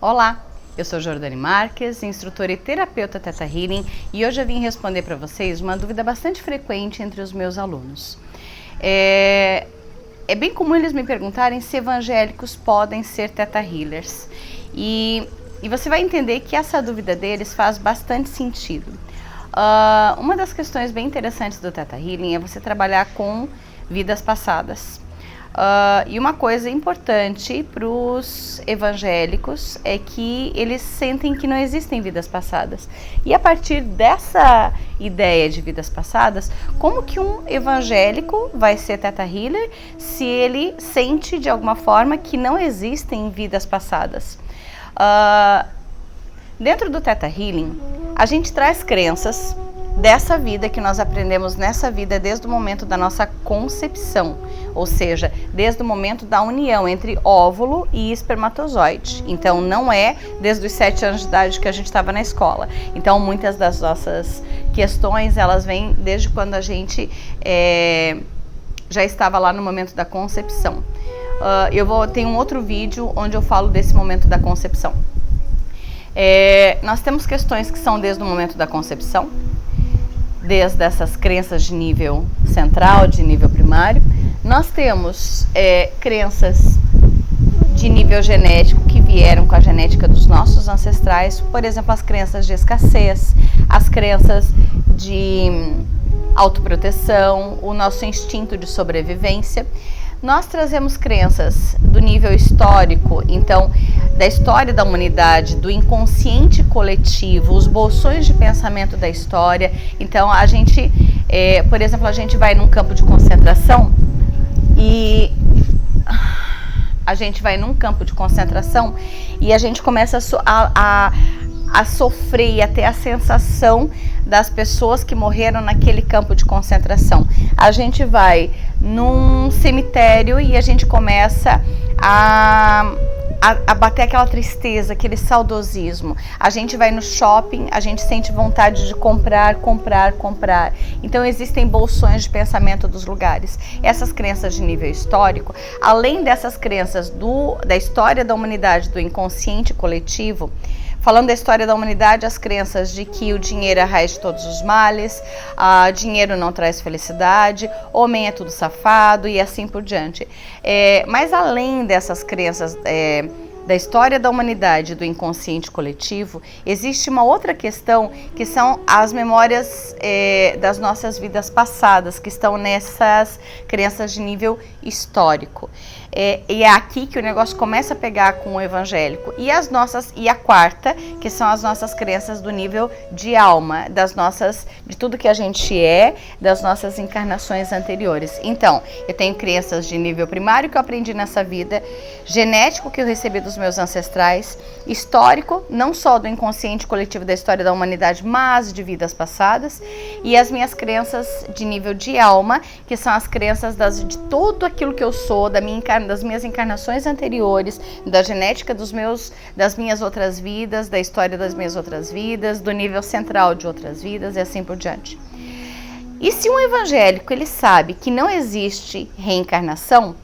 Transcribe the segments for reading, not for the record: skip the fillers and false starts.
Olá, eu sou Jordane Marques, instrutora e terapeuta Theta Healing, e hoje eu vim responder para vocês uma dúvida bastante frequente entre os meus alunos. É bem comum eles me perguntarem se evangélicos podem ser Theta Healers, e você vai entender que essa dúvida deles faz bastante sentido. Uma das questões bem interessantes do Theta Healing é você trabalhar com vidas passadas. E uma coisa importante para os evangélicos é que eles sentem que não existem vidas passadas. E a partir dessa ideia de vidas passadas, como que um evangélico vai ser Theta Healer se ele sente de alguma forma que não existem vidas passadas? Dentro do Theta Healing, a gente traz crenças dessa vida que nós aprendemos nessa vida desde o momento da nossa concepção, ou seja, desde o momento da união entre óvulo e espermatozoide. Então não é desde os 7 anos de idade que a gente estava na escola. Então muitas das nossas questões, elas vêm desde quando a gente já estava lá no momento da concepção. Tem um outro vídeo onde eu falo desse momento da concepção. Nós temos questões que são desde o momento da concepção, desde essas crenças de nível central, de nível primário. Nós temos crenças de nível genético que vieram com a genética dos nossos ancestrais, por exemplo, as crenças de escassez, as crenças de autoproteção, o nosso instinto de sobrevivência. Nós trazemos crenças do nível histórico, então, da história da humanidade, do inconsciente coletivo, os bolsões de pensamento da história. Então, a gente, por exemplo, a gente vai num campo de concentração e a gente começa a sofrer e a ter a sensação das pessoas que morreram naquele campo de concentração. A gente vai num cemitério e a gente começa a bater aquela tristeza, aquele saudosismo. A gente vai no shopping, a gente sente vontade de comprar. Então existem bolsões de pensamento dos lugares. Essas crenças de nível histórico, além dessas crenças da história da humanidade, do inconsciente coletivo, falando da história da humanidade, as crenças de que o dinheiro é a raiz de todos os males, dinheiro não traz felicidade, homem é tudo safado e assim por diante. Mas além dessas crenças da história da humanidade, do inconsciente coletivo, existe uma outra questão que são as memórias das nossas vidas passadas, que estão nessas crenças de nível histórico. E é aqui que o negócio começa a pegar com o evangélico. E a quarta, que são as nossas crenças do nível de alma, de tudo que a gente das nossas encarnações anteriores. Então, eu tenho crenças de nível primário que eu aprendi nessa vida, genético que eu recebi dos meus ancestrais, histórico, não só do inconsciente coletivo da história da humanidade, mas de vidas passadas, e as minhas crenças de nível de alma, que são as crenças de tudo aquilo que eu sou, das minhas encarnações anteriores, da genética das minhas outras vidas, da história das minhas outras vidas, do nível central de outras vidas e assim por diante. E se um evangélico ele sabe que não existe reencarnação,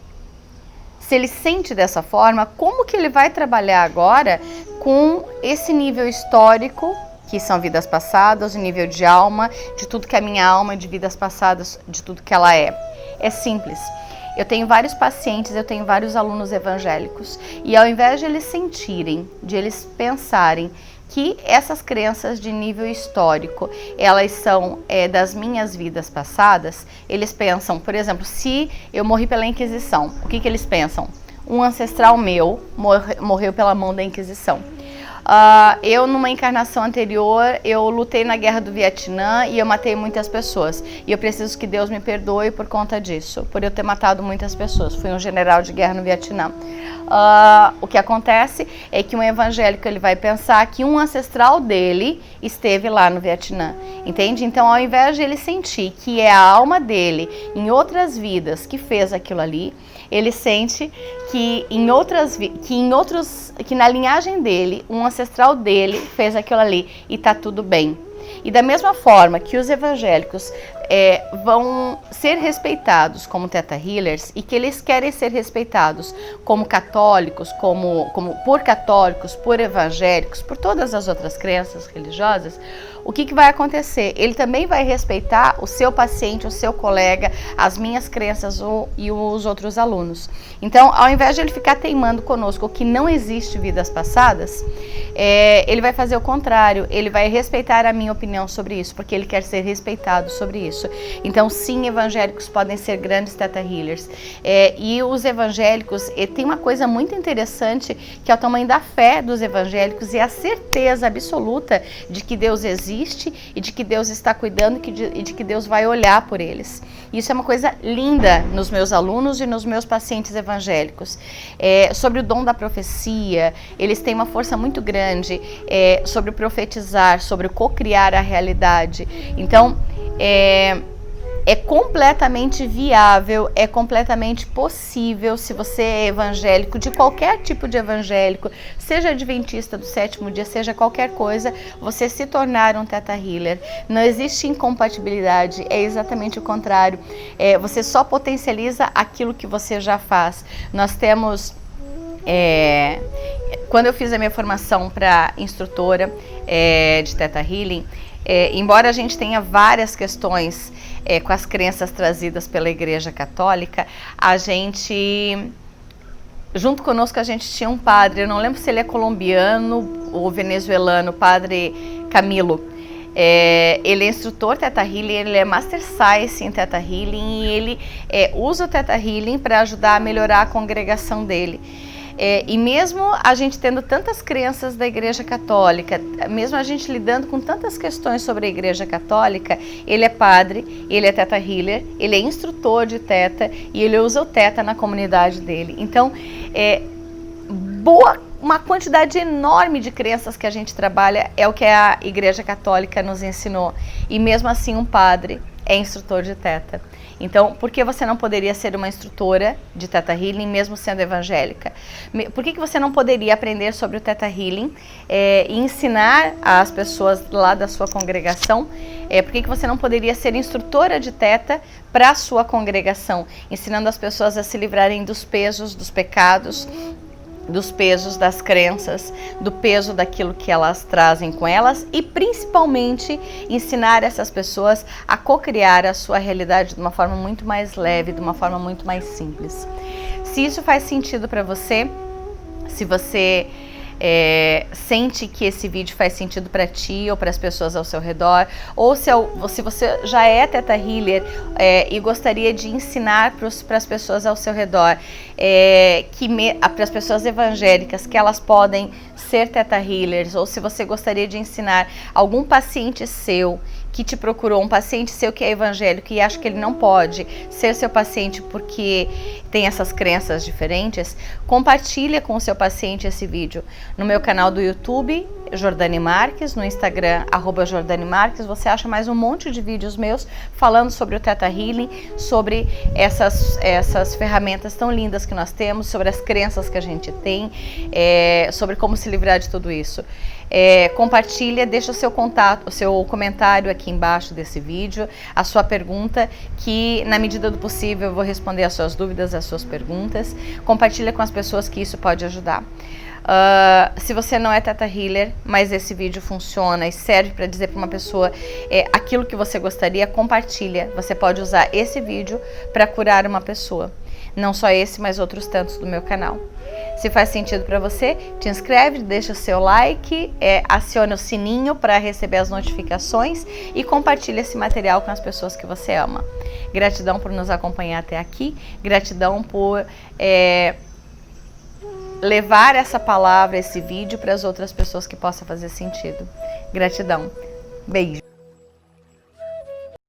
se ele sente dessa forma, como que ele vai trabalhar agora com esse nível histórico, que são vidas passadas, o nível de alma, de tudo que é minha alma, de vidas passadas, de tudo que ela é? É simples. Eu tenho vários pacientes, eu tenho vários alunos evangélicos, e ao invés de eles sentirem, de eles pensarem que essas crenças de nível histórico, elas são das minhas vidas passadas, eles pensam, por exemplo, se eu morri pela Inquisição, o que eles pensam? Um ancestral meu morreu pela mão da Inquisição. Eu, numa encarnação anterior, eu lutei na guerra do Vietnã e eu matei muitas pessoas. E eu preciso que Deus me perdoe por conta disso, por eu ter matado muitas pessoas. Fui um general de guerra no Vietnã. O que acontece é que um evangélico ele vai pensar que um ancestral dele esteve lá no Vietnã, entende? Então, ao invés de ele sentir que é a alma dele em outras vidas que fez aquilo ali, ele sente que na linhagem dele, um ancestral dele fez aquilo ali e tá tudo bem. E da mesma forma que os evangélicos vão ser respeitados como Theta Healers e que eles querem ser respeitados como católicos, por católicos, por evangélicos, por todas as outras crenças religiosas, o que vai acontecer? Ele também vai respeitar o seu paciente, o seu colega, as minhas crenças e os outros alunos. Então, ao invés de ele ficar teimando conosco que não existe vidas passadas, ele vai fazer o contrário, ele vai respeitar a minha opinião sobre isso, porque ele quer ser respeitado sobre isso. Então, sim, evangélicos podem ser grandes Theta Healers. E os evangélicos, tem uma coisa muito interessante, que é o tamanho da fé dos evangélicos e a certeza absoluta de que Deus existe e de que Deus está cuidando e de que Deus vai olhar por eles. Isso é uma coisa linda nos meus alunos e nos meus pacientes evangélicos. Sobre o dom da profecia, eles têm uma força muito grande sobre o profetizar, sobre o co-criar a realidade. Então, é completamente viável, é completamente possível, se você é evangélico, de qualquer tipo de evangélico, seja adventista do sétimo dia, seja qualquer coisa, você se tornar um Theta Healer. Não existe incompatibilidade, é exatamente o contrário. Você só potencializa aquilo que você já faz. Nós temos... quando eu fiz a minha formação para instrutora de Theta Healing, embora a gente tenha várias questões com as crenças trazidas pela Igreja Católica, junto conosco a gente tinha um padre, eu não lembro se ele é colombiano ou venezuelano, o padre Camilo. Ele é instrutor Theta Healing, ele é Master Science em Theta Healing e ele usa o Theta Healing para ajudar a melhorar a congregação dele. E mesmo a gente tendo tantas crenças da Igreja Católica, mesmo a gente lidando com tantas questões sobre a Igreja Católica, ele é padre, ele é Theta Healer, ele é instrutor de Theta e ele usa o Theta na comunidade dele. Então, uma quantidade enorme de crenças que a gente trabalha é o que a Igreja Católica nos ensinou. E mesmo assim um padre é instrutor de Theta. Então, por que você não poderia ser uma instrutora de Theta Healing mesmo sendo evangélica? Por que você não poderia aprender sobre o Theta Healing e ensinar as pessoas lá da sua congregação? Por que você não poderia ser instrutora de Theta para a sua congregação, ensinando as pessoas a se livrarem dos pesos, dos pecados, dos pesos das crenças, do peso daquilo que elas trazem com elas e principalmente ensinar essas pessoas a co-criar a sua realidade de uma forma muito mais leve, de uma forma muito mais simples. Se isso faz sentido para você, se você sente que esse vídeo faz sentido para ti ou para as pessoas ao seu redor, ou se você já é Theta Healer e gostaria de ensinar para as pessoas ao seu redor, para as pessoas evangélicas, que elas podem ser Theta Healers, ou se você gostaria de ensinar algum paciente seu que te procurou, um paciente seu que é evangélico e acha que ele não pode ser seu paciente porque tem essas crenças diferentes, compartilha com o seu paciente esse vídeo. No meu canal do YouTube, Jordane Marques, no Instagram, @Jordane Marques, você acha mais um monte de vídeos meus falando sobre o Theta Healing, sobre essas ferramentas tão lindas que nós temos, sobre as crenças que a gente tem, sobre como se livrar de tudo isso. Compartilha, deixa o seu contato, o seu comentário aqui embaixo desse vídeo, a sua pergunta, que na medida do possível eu vou responder as suas dúvidas, as suas perguntas. Compartilha com as pessoas que isso pode ajudar. Se você não é Theta Healer, mas esse vídeo funciona e serve para dizer para uma pessoa aquilo que você gostaria, compartilha. Você pode usar esse vídeo para curar uma pessoa. Não só esse, mas outros tantos do meu canal. Se faz sentido para você, te inscreve, deixa o seu like, aciona o sininho para receber as notificações e compartilha esse material com as pessoas que você ama. Gratidão por nos acompanhar até aqui, gratidão por levar essa palavra, esse vídeo para as outras pessoas que possa fazer sentido. Gratidão. Beijo.